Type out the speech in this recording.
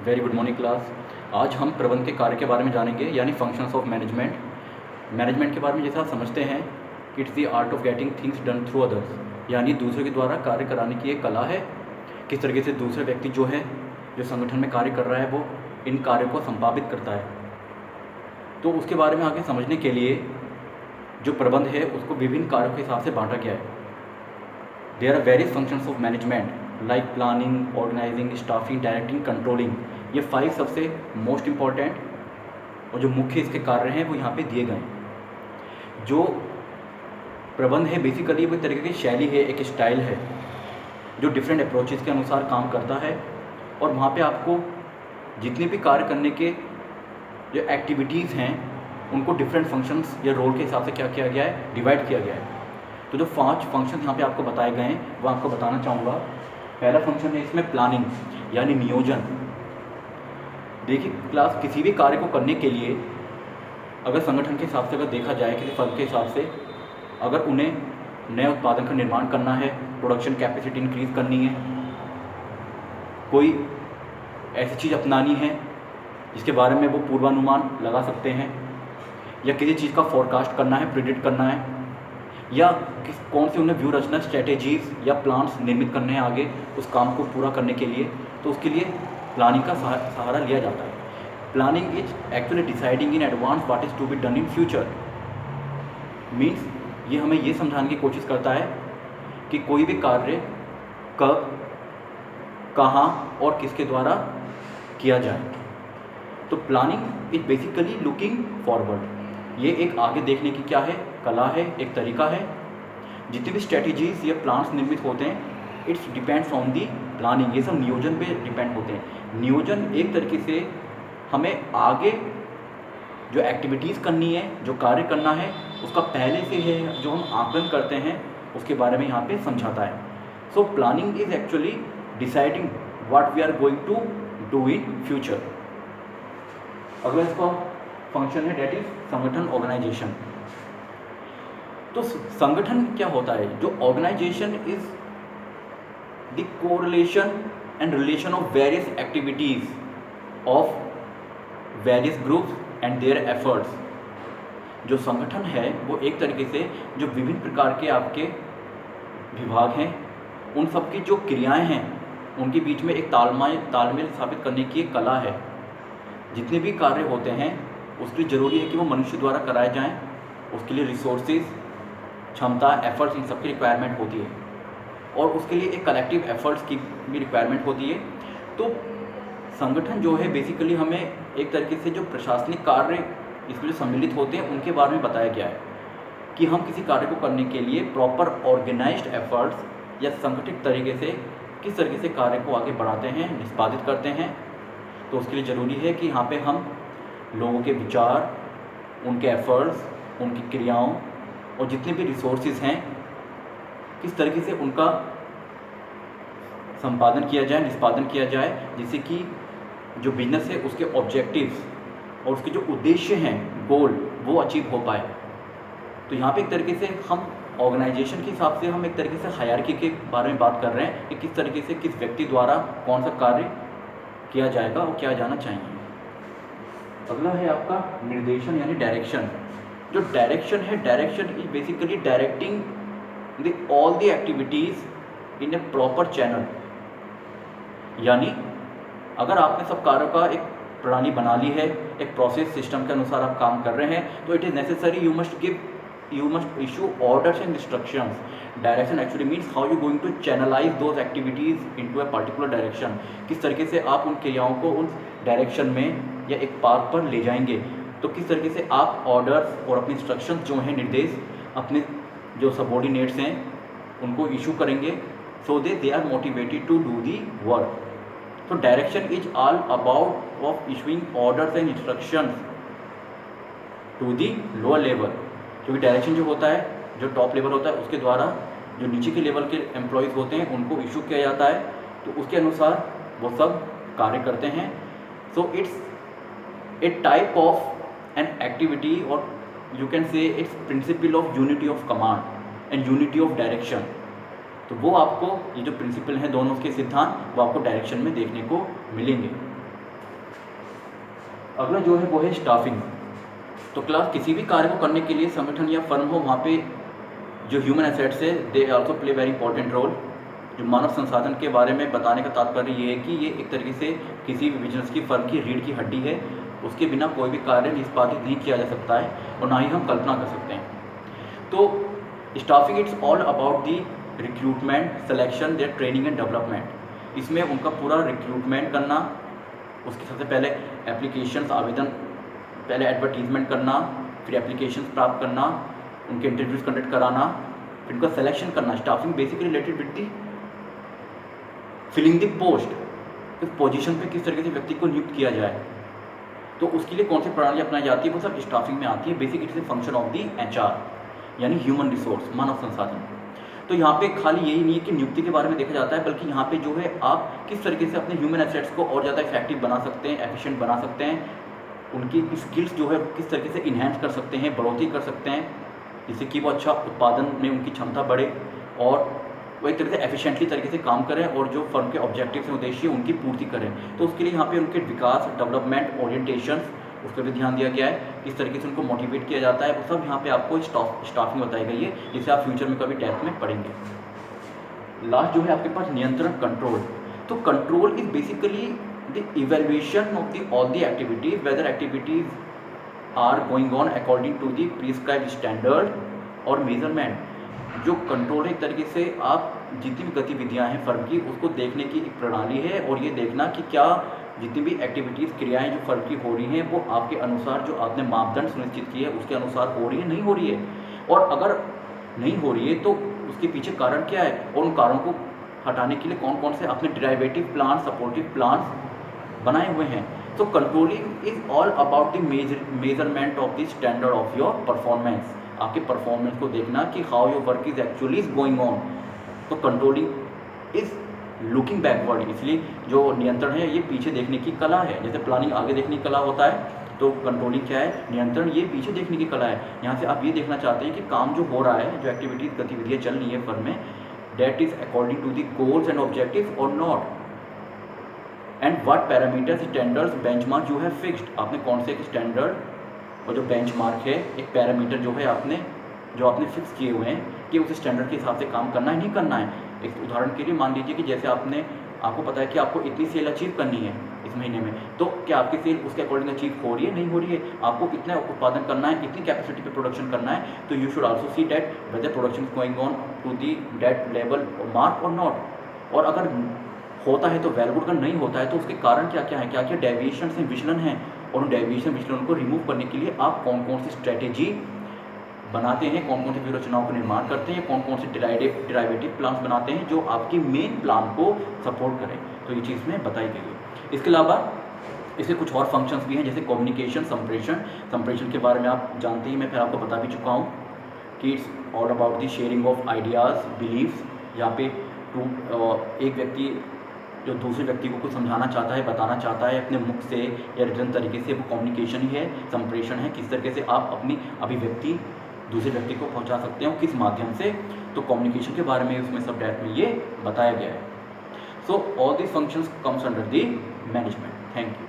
Very good morning class. आज हम प्रबंध के कार्य के बारे में जानेंगे, यानी फंक्शंस ऑफ मैनेजमेंट। मैनेजमेंट के बारे में जैसा आप समझते हैं कि it's the art of getting things done through others, यानी दूसरों के द्वारा कार्य कराने की एक कला है। किस तरीके से दूसरे व्यक्ति जो संगठन में कार्य कर रहा है वो इन कार्यों को संपादित करता है। तो उसके बारे में आगे समझने के लिए जो प्रबंध है उसको विभिन्न कार्यों के हिसाब से बांटा गया है। There are various functions of management like planning, organising, staffing, directing, controlling. ये 5 सबसे मोस्ट इम्पॉर्टेंट और जो मुख्य इसके कार्य हैं वो यहाँ पे दिए गए हैं। जो प्रबंध है बेसिकली वो एक तरीके की शैली है, एक स्टाइल है जो डिफरेंट अप्रोचेस के अनुसार काम करता है, और वहाँ पे आपको जितने भी कार्य करने के जो एक्टिविटीज़ हैं उनको डिफरेंट फंक्शंस या रोल के हिसाब से क्या किया गया है, डिवाइड किया गया है। तो जो 5 फंक्शन यहाँ पे आपको बताए गए हैं वो आपको बताना चाहूँगा। पहला फंक्शन है इसमें प्लानिंग, यानी नियोजन। देखिए क्लास, किसी भी कार्य को करने के लिए अगर संगठन के हिसाब से अगर देखा जाए, किसी फर्म के हिसाब से अगर उन्हें नए उत्पादन का निर्माण करना है, प्रोडक्शन कैपेसिटी इंक्रीज़ करनी है, कोई ऐसी चीज़ अपनानी है जिसके बारे में वो पूर्वानुमान लगा सकते हैं, या किसी चीज़ का फोरकास्ट करना है, प्रिडिक्ट करना है, या कौन सी उन्हें व्यू रचना, स्ट्रेटेजीज या प्लान्स निर्मित करने हैं आगे उस काम को पूरा करने के लिए, तो उसके लिए प्लानिंग का सहारा लिया जाता है। Planning is actually deciding in advance what is to be done in future. Means ये हमें ये समझाने की कोशिश करता है कि कोई भी कार्य कब, कहाँ और किसके द्वारा किया जाए। तो planning is basically looking forward. ये एक आगे देखने की क्या है, कला है, एक तरीका है। जितनी भी स्ट्रेटजीज या प्लान्स निर्मित होते हैं it's depends on the planning. ये सब नियोजन पे डिपेंड होते हैं। नियोजन एक तरीके से हमें आगे जो एक्टिविटीज़ करनी है, जो कार्य करना है, उसका पहले से है जो हम आकलन करते हैं उसके बारे में यहाँ पे समझाता है। So planning is actually deciding what we are going to do in future. अगला इसका फंक्शन है डेट इज संगठन, ऑर्गेनाइजेशन। तो संगठन क्या होता है? जो organisation is the correlation and relation of various activities of various groups and their efforts. जो संगठन है वो एक तरीके से जो विभिन्न प्रकार के आपके विभाग हैं उन सब की जो क्रियाएं हैं उनके बीच में एक तालमेल स्थापित करने की एक कला है। जितने भी कार्य होते हैं उसके लिए ज़रूरी है कि वो मनुष्य द्वारा कराए जाएं। उसके लिए रिसोर्सेज, क्षमता, एफर्ट्स, इन सब की रिक्वायरमेंट होती है, और उसके लिए एक कलेक्टिव एफर्ट्स की भी रिक्वायरमेंट होती है। तो संगठन जो है बेसिकली हमें एक तरीके से जो प्रशासनिक कार्य इसमें जो सम्मिलित होते हैं उनके बारे में बताया गया है कि हम किसी कार्य को करने के लिए प्रॉपर ऑर्गेनाइज्ड एफर्ट्स या संगठित तरीके से किस तरीके से कार्य को आगे बढ़ाते हैं, निष्पादित करते हैं। तो उसके लिए ज़रूरी है कि यहाँ पे हम लोगों के विचार, उनके एफर्ट्स, उनकी क्रियाओं और जितने भी रिसोर्सेज हैं किस तरीके से उनका संपादन किया जाए, निष्पादन किया जाए, जिससे कि जो बिजनेस है उसके ऑब्जेक्टिव्स और उसके जो उद्देश्य हैं, गोल, वो अचीव हो पाए। तो यहाँ पे एक तरीके से हम ऑर्गेनाइजेशन के हिसाब से हम एक तरीके से हायरार्की के बारे में बात कर रहे हैं कि किस तरीके से किस व्यक्ति द्वारा कौन सा कार्य किया जाएगा और किया जाना चाहिए। अगला है आपका निर्देशन यानी डायरेक्शन। जो डायरेक्शन है, direction is basically directing the all the activities in A proper channel. यानी अगर आपने सब कार्यों का एक प्रणाली बना ली है, एक प्रोसेस सिस्टम के अनुसार आप काम कर रहे हैं, तो it is necessary you must issue orders and instructions. Direction actually means how you going to channelize those activities into a particular direction. किस तरीके से आप उन क्रियाओं को उस डायरेक्शन में या एक पाथ पर ले जाएंगे। तो किस तरीके से आप ऑर्डर्स और अपने इंस्ट्रक्शंस जो हैं, निर्देश अपने जो सबॉर्डिनेट्स हैं उनको इशू करेंगे, so they are motivated to do the work. तो direction is all about of issuing orders and instructions to the lower level. क्योंकि डायरेक्शन जो होता है, जो टॉप लेवल होता है उसके द्वारा जो नीचे के लेवल के एम्प्लॉयज़ होते हैं उनको इशू किया जाता है, तो उसके अनुसार वो सब कार्य करते हैं। So it's a type of an activity, और you can say it's principle of unity of command and unity of direction. तो वो आपको ये जो प्रिंसिपल हैं दोनों के सिद्धांत वो आपको डायरेक्शन में देखने को मिलेंगे। अगला जो है वो है स्टाफिंग। तो क्लास किसी भी कार्य को करने के लिए संगठन या फर्म हो, वहाँ पे जो ह्यूमन एसेट्स है they also play very important role. जो मानव संसाधन के बारे में बताने का तात्पर्य ये है कि ये एक तरीके से किसी भी बिजनेस की फर्म की रीढ़ की हड्डी है। उसके बिना कोई भी कार्य निष्पादित नहीं किया जा सकता है और ना ही हम कल्पना कर सकते हैं। तो staffing it's all about the recruitment, selection, their training and development. इसमें उनका पूरा रिक्रूटमेंट करना, उसके सबसे पहले एप्लीकेशंस, आवेदन, पहले एडवर्टीजमेंट करना, फिर एप्लीकेशंस प्राप्त करना, उनके इंटरव्यूज कंडक्ट कराना, फिर उनका सिलेक्शन करना। Staffing basically related with the filling the post, इस पोजीशन पे किस तरीके से व्यक्ति को नियुक्त किया जाए, तो उसके लिए कौन सी प्रणाली अपनाई जाती है, वो सब स्टाफिंग में आती है। Basic it's a function of the HR, यानी ह्यूमन रिसोर्स, मानव संसाधन। तो यहाँ पे खाली यही नहीं है कि नियुक्ति के बारे में देखा जाता है, बल्कि यहाँ पे जो है आप किस तरीके से अपने ह्यूमन एसेट्स को और ज़्यादा इफेक्टिव बना सकते हैं, एफिशिएंट बना सकते हैं, उनकी स्किल्स जो है किस तरीके से इन्हेंस कर सकते हैं, बढ़ोतरी कर सकते हैं, जिससे कि वो अच्छा उत्पादन में उनकी क्षमता बढ़े और वो एक तरह से एफिशिएंटली तरीके से काम करें और जो फर्म के ऑब्जेक्टिव्स हैं, उद्देश्य उनकी पूर्ति करें। तो उसके लिए यहाँ पे उनके विकास, डेवलपमेंट, ओरिएंटेशन, उस पर भी ध्यान दिया गया है, किस तरीके से उनको मोटिवेट किया जाता है, वो सब यहाँ पे आपको स्टाफिंग बताई गई है, जिसे आप फ्यूचर में कभी डेप्थ में पढ़ेंगे। लास्ट जो है आपके पास नियंत्रण, कंट्रोल। तो control is basically the evaluation of the all the activities, whether activities are going on according to the prescribed standard और मेजरमेंट। जो कंट्रोल है एक तरीके से आप जितनी भी गतिविधियां हैं फर्म की, उसको देखने की एक प्रणाली है और ये देखना कि क्या जितनी भी एक्टिविटीज़, क्रियाएं जो फर्म की हो रही हैं वो आपके अनुसार, जो आपने मापदंड सुनिश्चित किए हैं उसके अनुसार हो रही है, नहीं हो रही है, और अगर नहीं हो रही है तो उसके पीछे कारण क्या है और उन कारणों को हटाने के लिए कौन कौन से आपने डिराइवेटिव प्लान, सपोर्टिव प्लान बनाए हुए हैं। तो controlling is all about the measurement of the standard of your performance, आपके परफॉर्मेंस को देखना कि how your work is actually is going on. तो कंट्रोलिंग इज लुकिंग बैकवर्ड, इसलिए जो नियंत्रण है ये पीछे देखने की कला है। जैसे प्लानिंग आगे देखने की कला होता है, तो कंट्रोलिंग क्या है, नियंत्रण ये पीछे देखने की कला है। यहाँ से आप ये देखना चाहते हैं कि काम जो हो रहा है, जो एक्टिविटीज, गतिविधियाँ चल रही है फर्म में, that is according to the goals and objectives और not, and what parameters, standards, benchmark you have fixed. आपने कौन से एक स्टैंडर्ड और जो बेंचमार्क है, एक पैरामीटर जो है आपने फिक्स किए हुए हैं कि उस स्टैंडर्ड के हिसाब से काम करना है, नहीं करना है। एक उदाहरण के लिए मान लीजिए कि जैसे आपको पता है कि आपको इतनी सेल अचीव करनी है इस महीने में, तो क्या आपकी सेल उसके अकॉर्डिंग अचीव हो रही है, नहीं हो रही है। आपको इतना उत्पादन करना है, इतनी कैपेसिटी पे प्रोडक्शन करना है, तो you should also see that whether production going on to the that level mark और नॉट। और अगर होता है तो वेल गुड, अगर नहीं होता है तो उसके कारण क्या क्या है, क्या क्या डेविएशन हैं, विचलन हैं, और उन डेविएशन, विचलन को रिमूव करने के लिए आप कौन कौन सी स्ट्रैटेजी बनाते हैं, कौन कौन सी व्यूहरचनाओं का निर्माण करते हैं, कौन कौन से डिराइवेटिव प्लान्स बनाते हैं जो आपकी मेन प्लान को सपोर्ट करें। तो ये चीज़ में बताई गई है। इसके अलावा इसके कुछ और फंक्शंस भी हैं, जैसे कम्युनिकेशन, संप्रेषण के बारे में आप जानते ही, मैं फिर आपको बता भी चुका हूँ कि it's all about the sharing of ideas, beliefs. यहाँ पे एक व्यक्ति जो दूसरे व्यक्ति को कुछ समझाना चाहता है, बताना चाहता है अपने मुख से या रिटर्न तरीके से, वो कम्युनिकेशन ही है, संप्रेषण है। किस तरीके से आप अपनी अभिव्यक्ति दूसरे व्यक्ति को पहुंचा सकते हैं, किस माध्यम से, तो कम्युनिकेशन के बारे में उसमें सब डेट में ये बताया गया है। So all this functions comes under the management. Thank you.